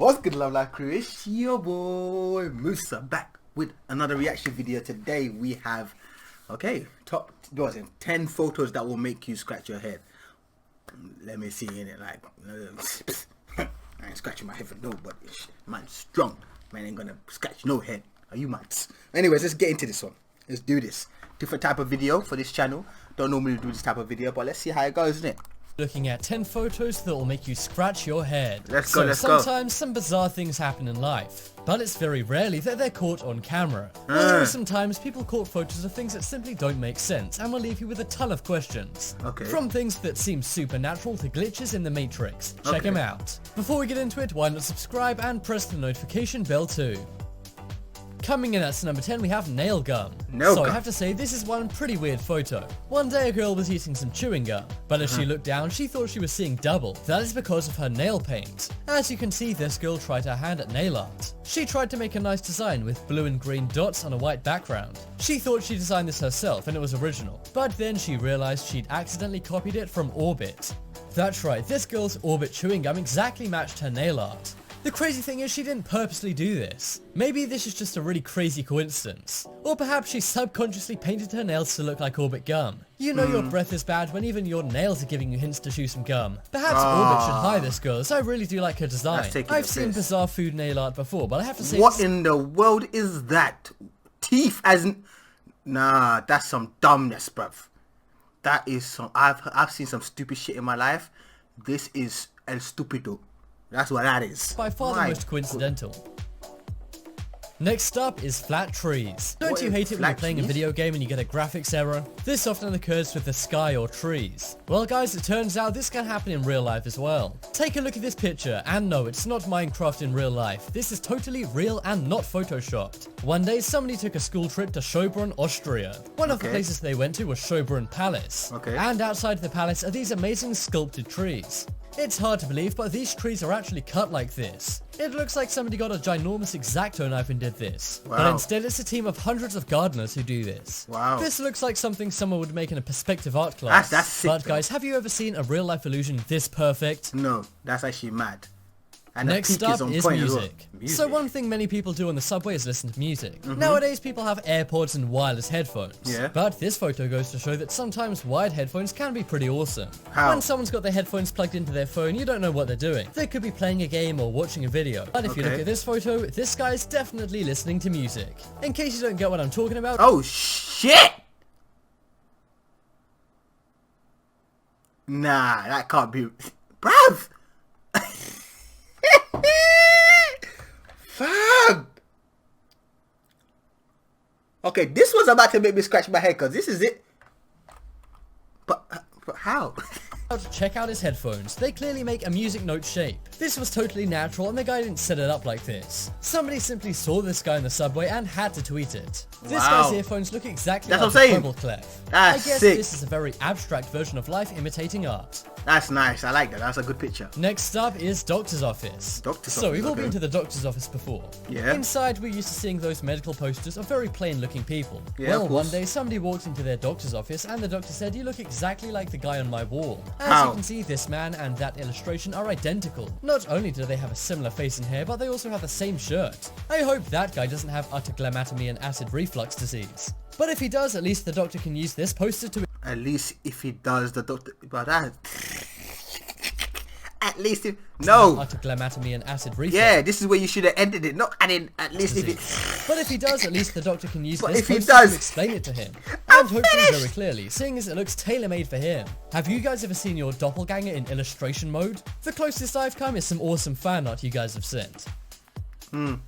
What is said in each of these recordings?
What's good, Love Life crew? It's your boy MUSA back with another reaction video. Today we have, top 10 photos that will make you scratch your head. Let me see in it, like, I ain't scratching my head for nobody. Man's strong. Man ain't gonna scratch no head. Are you mad? Anyways, let's get into this one. Let's do this. Different type of video for this channel. Don't normally do this type of video, but let's see how it goes, isn't it? Looking at 10 photos that will make you scratch your head. Let's go. Sometimes some bizarre things happen in life, but it's very rarely that they're caught on camera. Although sometimes people caught photos of things that simply don't make sense and will leave you with a ton of questions. From things that seem supernatural to glitches in the Matrix. Check them out. Before we get into it, why not subscribe and press the notification bell too. Coming in at number 10, we have nail gum. I have to say, this is one pretty weird photo. One day a girl was eating some chewing gum, but as she looked down, she thought she was seeing double. That is because of her nail paint. As you can see, this girl tried her hand at nail art. She tried to make a nice design with blue and green dots on a white background. She thought she designed this herself and it was original, but then she realized she'd accidentally copied it from Orbit. That's right, this girl's Orbit chewing gum exactly matched her nail art. The crazy thing is she didn't purposely do this. Maybe this is just a really crazy coincidence. Or perhaps she subconsciously painted her nails to look like Orbit gum. You know your breath is bad when even your nails are giving you hints to chew some gum. Perhaps Orbit should hire this girl, as I really do like her design. I've seen bizarre food nail art before, but I have to say, what in the world is that? Teeth as in... Nah, that's some dumbness, bruv. That is some... I've seen some stupid shit in my life. This is el stupido. That's what that is. By far the most coincidental. Next up is flat trees. Don't you hate it when you're playing a video game and you get a graphics error? This often occurs with the sky or trees. Well guys, it turns out this can happen in real life as well. Take a look at this picture, and no, it's not Minecraft in real life. This is totally real and not photoshopped. One day, somebody took a school trip to Schönbrunn, Austria. One of the places they went to was Schönbrunn Palace. And outside the palace are these amazing sculpted trees. It's hard to believe, but these trees are actually cut like this. It looks like somebody got a ginormous X-Acto knife and did this. But instead it's a team of hundreds of gardeners who do this. This looks like something someone would make in a perspective art class. That's sick, but guys, have you ever seen a real life illusion this perfect? No, that's actually mad. And next up is music. So one thing many people do on the subway is listen to music. Nowadays people have AirPods and wireless headphones. But this photo goes to show that sometimes wired headphones can be pretty awesome. When someone's got their headphones plugged into their phone, you don't know what they're doing. They could be playing a game or watching a video. But if you look at this photo, this guy's definitely listening to music. In case you don't get what I'm talking about... Oh shit! Nah, that can't be... Bruv! Fam! Okay, this was about to make me scratch my head because this is it. But how? Check out his headphones. They clearly make a music note shape. This was totally natural and the guy didn't set it up like this. Somebody simply saw this guy in the subway and had to tweet it. This guy's earphones look exactly like a treble clef. I guess this is a very abstract version of life imitating art. That's nice. I like that. That's a good picture. Next up is doctor's office. So we've all been to the doctor's office before. Inside we're used to seeing those medical posters of very plain looking people. Well, one day somebody walked into their doctor's office and the doctor said, "You look exactly like the guy on my wall." As you can see, this man and that illustration are identical. Not only do they have a similar face and hair, but they also have the same shirt. I hope that guy doesn't have autoglycemia and acid reflux disease. But if he does, at least the doctor can use this poster to... At least if he does, the doctor... But that... At least if... No! Autoglycemia and acid reflux. Yeah, this is where you should have ended it. Not adding at least if it... But if he does, at least the doctor can use this poster to explain it to him. And hopefully very clearly, seeing as it looks tailor-made for him. Have you guys ever seen your doppelganger in illustration mode? The closest I've come is some awesome fan art you guys have sent.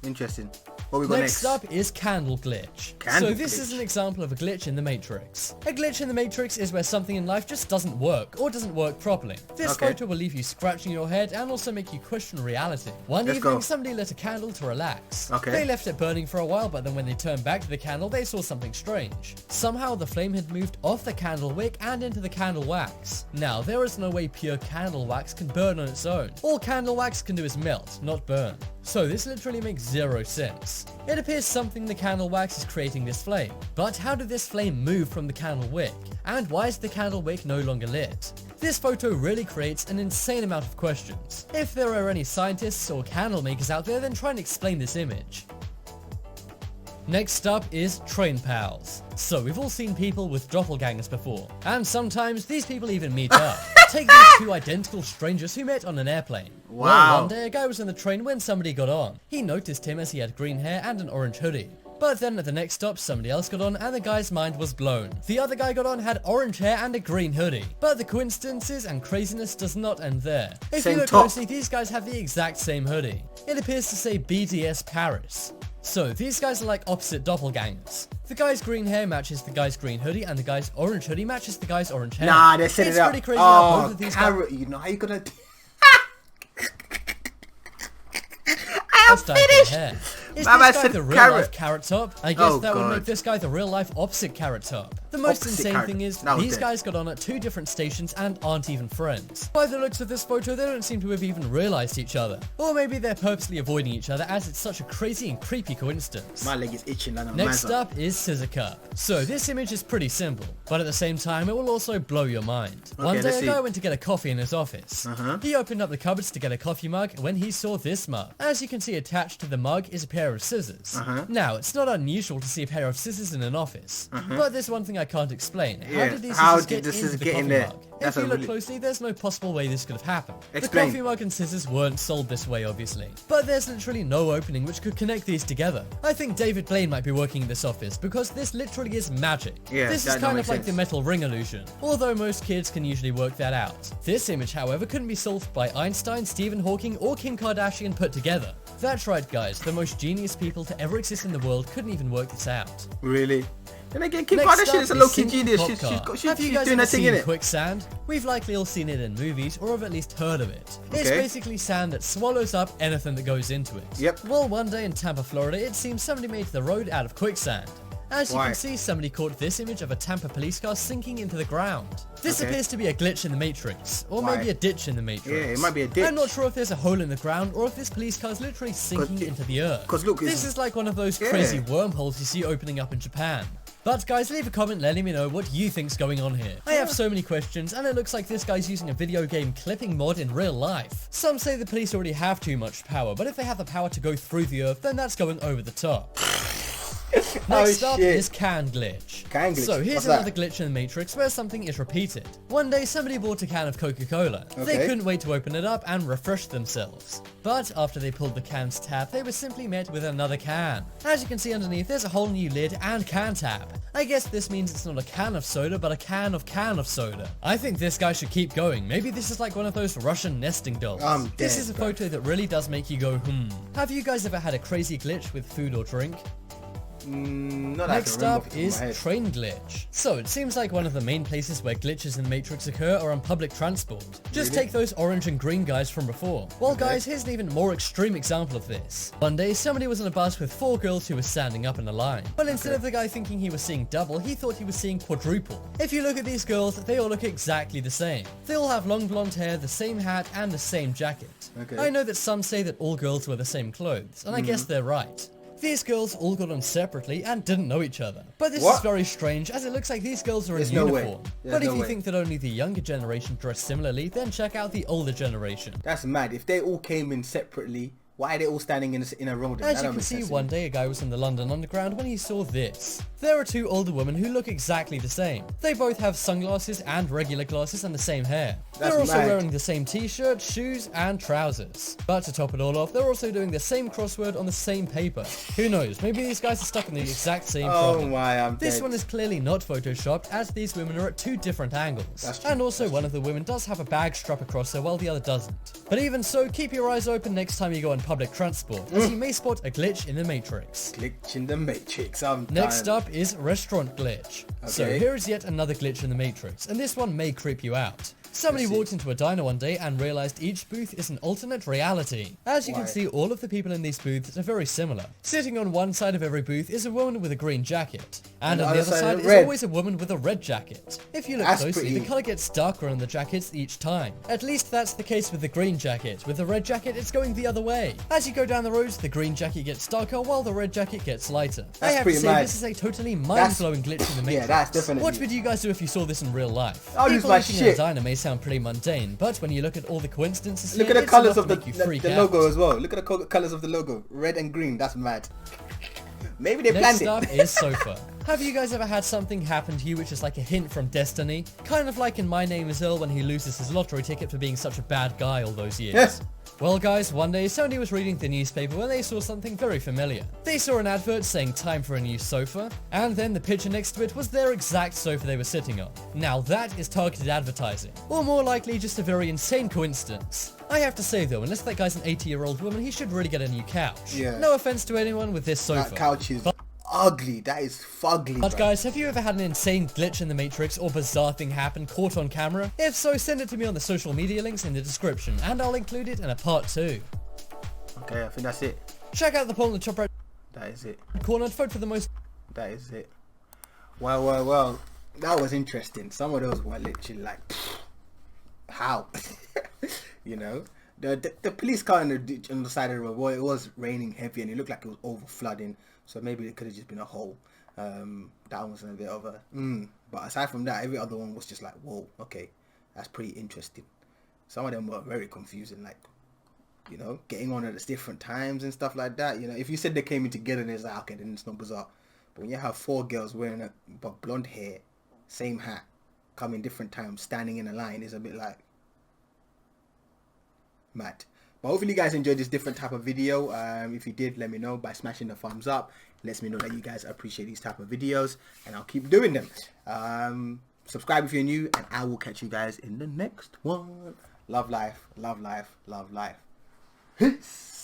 Interesting. What we got next up is candle glitch. So this is an example of a glitch in the Matrix. A glitch in the Matrix is where something in life just doesn't work or doesn't work properly. This photo will leave you scratching your head and also make you question reality. One evening, somebody lit a candle to relax. They left it burning for a while, but then when they turned back to the candle, they saw something strange. Somehow the flame had moved off the candle wick and into the candle wax. Now, there is no way pure candle wax can burn on its own. All candle wax can do is melt, not burn. So this literally makes zero sense. It appears something in the candle wax is creating this flame. But how did this flame move from the candle wick? And why is the candle wick no longer lit? This photo really creates an insane amount of questions. If there are any scientists or candle makers out there, then try and explain this image. Next up is train pals. So we've all seen people with doppelgangers before, and sometimes these people even meet up. Take these two identical strangers who met on an airplane. Wow. Well, one day a guy was on the train when somebody got on. He noticed him as he had green hair and an orange hoodie. But then at the next stop, somebody else got on and the guy's mind was blown. The other guy got on, had orange hair and a green hoodie. But the coincidences and craziness does not end there. If you look closely, these guys have the exact same hoodie. It appears to say BDS Paris. So these guys are like opposite doppelgangers. The guy's green hair matches the guy's green hoodie, and the guy's orange hoodie matches the guy's orange hair. Nah, they set it up. It's pretty crazy how both of these carrot, you know how you gonna... I'm finished! Is this guy the real life Carrot Top? I guess that would make this guy the real life opposite Carrot Top. The most insane thing is, these guys got on at two different stations and aren't even friends. By the looks of this photo, they don't seem to have even realized each other. Or maybe they're purposely avoiding each other as it's such a crazy and creepy coincidence. My leg is itching. Next up is Scissor Cup. So this image is pretty simple, but at the same time it will also blow your mind. One day a guy went to get a coffee in his office. He opened up the cupboards to get a coffee mug when he saw this mug. As you can see, attached to the mug is a pair of scissors. Now, it's not unusual to see a pair of scissors in an office, but there's one thing I can't explain. How did these scissors get into the coffee mug? If you look closely, there's no possible way this could have happened. The coffee mug and scissors weren't sold this way, obviously, but there's literally no opening which could connect these together. I think David Blaine might be working in this office because this literally is magic. This is kind of like the metal ring illusion, although most kids can usually work that out. This image, however, couldn't be solved by Einstein, Stephen Hawking, or Kim Kardashian put together. That's right, guys, the most genius people to ever exist in the world couldn't even work this out. Really? Then again, Kim Kardashian is a low-key genius. She's doing her thing in it. Quicksand? We've likely all seen it in movies, or have at least heard of it. It's basically sand that swallows up anything that goes into it. Well, one day in Tampa, Florida, it seems somebody made the road out of quicksand. As you can see, somebody caught this image of a Tampa police car sinking into the ground. This appears to be a glitch in the Matrix, or maybe a ditch in the Matrix. Yeah, it might be a ditch. I'm not sure if there's a hole in the ground, or if this police car is literally sinking into the earth. Look, this is like one of those crazy wormholes you see opening up in Japan. But guys, leave a comment letting me know what you think's going on here. I have so many questions, and it looks like this guy's using a video game clipping mod in real life. Some say the police already have too much power, but if they have the power to go through the earth, then that's going over the top. Next up is can glitch. So here's another glitch in the Matrix where something is repeated. One day somebody bought a can of Coca-Cola. They couldn't wait to open it up and refresh themselves. But after they pulled the can's tab, they were simply met with another can. As you can see underneath, there's a whole new lid and can tab. I guess this means it's not a can of soda, but a can of soda. I think this guy should keep going. Maybe this is like one of those Russian nesting dolls. This is a photo that really does make you go, Have you guys ever had a crazy glitch with food or drink? Next up is train glitch. So it seems like one of the main places where glitches in Matrix occur are on public transport. Just take those orange and green guys from before. Well guys, here's an even more extreme example of this. One day somebody was on a bus with 4 girls who were standing up in a line. But instead of the guy thinking he was seeing double, he thought he was seeing quadruple. If you look at these girls, they all look exactly the same. They all have long blonde hair, the same hat, and the same jacket. I know that some say that all girls wear the same clothes, and I guess they're right. These girls all got on separately and didn't know each other. But this is very strange, as it looks like these girls are in uniform. But if you think that only the younger generation dress similarly, then check out the older generation. That's mad. If they all came in separately, why are they all standing in a row? As you can see, one day a guy was in the London Underground when he saw this. There are 2 older women who look exactly the same. They both have sunglasses and regular glasses and the same hair. They're also wearing the same t-shirt, shoes, and trousers. But to top it all off, they're also doing the same crossword on the same paper. Who knows, maybe these guys are stuck in the exact same problem. This one is clearly not photoshopped, as these women are at 2 different angles. And also one of the women does have a bag strap across her while the other doesn't. But even so, keep your eyes open next time you go on public transport, as you may spot a glitch in the Matrix. Glitch in the Matrix, Next up is restaurant glitch. So here is yet another glitch in the Matrix, and this one may creep you out. Somebody walked into a diner one day and realized each booth is an alternate reality. As you can see, all of the people in these booths are very similar. Sitting on one side of every booth is a woman with a green jacket, and on the other side is always a woman with a red jacket. If you look closely, the color gets darker on the jackets each time. At least that's the case with the green jacket. With the red jacket, it's going the other way. As you go down the roads, the green jacket gets darker while the red jacket gets lighter. I have to say, this is a totally mind-blowing glitch in the Matrix. What would you guys do if you saw this in real life? I'll use my shit. sound pretty mundane, but when you look at all the coincidences Look here, at the it's colours enough of to the make you freak logo out. as well. Look at the colours of the logo. Red and green. That's mad. Maybe they Next planned up it. is sofa. Have you guys ever had something happen to you which is like a hint from destiny? Kind of like in My Name is Earl when he loses his lottery ticket for being such a bad guy all those years. Yes. Well guys, one day Sony was reading the newspaper when they saw something very familiar. They saw an advert saying time for a new sofa, and then the picture next to it was their exact sofa they were sitting on. Now that is targeted advertising, or more likely just a very insane coincidence. I have to say though, unless that guy's an 80-year-old woman, he should really get a new couch. Yeah. No offense to anyone with this sofa. That couch is ugly. That is fugly. But bro. guys, have you ever had an insane glitch in the Matrix or bizarre thing happen caught on camera? If so, send it to me on the social media links in the description, and I'll include it in a part 2. Okay, I think that's it. Check out the poll in the top right That is it. corner and vote for the most. That is it. Well. That was interesting. Some of those were literally like, how? You know? The police car in the ditch on the side of the road, well, it was raining heavy and it looked like it was over flooding. So maybe it could have just been a hole. That one was a bit of a but aside from that, every other one was just like, whoa, okay, that's pretty interesting. Some of them were very confusing, like, you know, getting on at different times and stuff like that. You know, if you said they came in together and it's like, okay, then it's not bizarre. But when you have 4 girls wearing blonde hair, same hat, coming different times, standing in a line, is a bit like mad. But hopefully you guys enjoyed this different type of video. If you did, let me know by smashing the thumbs up. It lets me know that you guys appreciate these type of videos, and I'll keep doing them. Subscribe if you're new, and I will catch you guys in the next one. Love life, love life, love life. Peace.